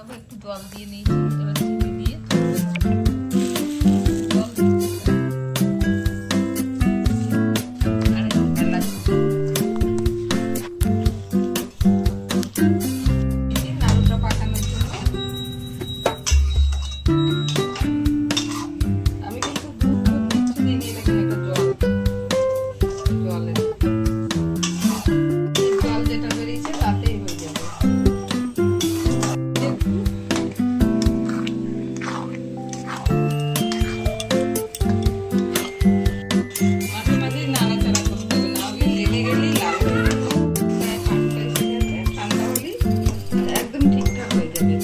বানাবো একটু জল দিয়ে নিয়েছি, এবার চিনি দিয়ে নাড়ুটা পাকানোর জন্য আমি কিন্তু দুধ কিছু দিইনি, এটা একটা জল যেটা বেরিয়েছে তাতেই হয়ে যাবে। মাঝে মাঝে নাড়াচাড়া করতে হবে, না হলে লেগে গেলেই লাল হয়ে যাবে। ঠান্ডা হলেই একদম ঠিকঠাক হয়ে যাবে।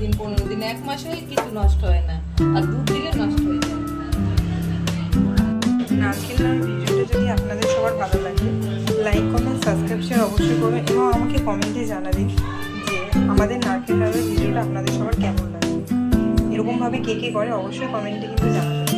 দিন 15 দিন 1 মাস হয়ে কিছু নষ্ট হয় না, আর দুধ দিলে নষ্ট হয়ে যায়। নারকেল নাড়ুর ভিডিওটা যদি আপনাদের সবার ভালো লাগে, লাইক কমেন্ট সাবস্ক্রাইব শেয়ার অবশ্যই করবেন এবং আমাকে কমেন্টে জানাবেন যে আমাদের নারকেল নাড়ুর ভিডিওটা আপনাদের সবার কেমন লাগে। এরকমভাবে কে কে করে অবশ্যই কমেন্টে কিন্তু জানাবেন।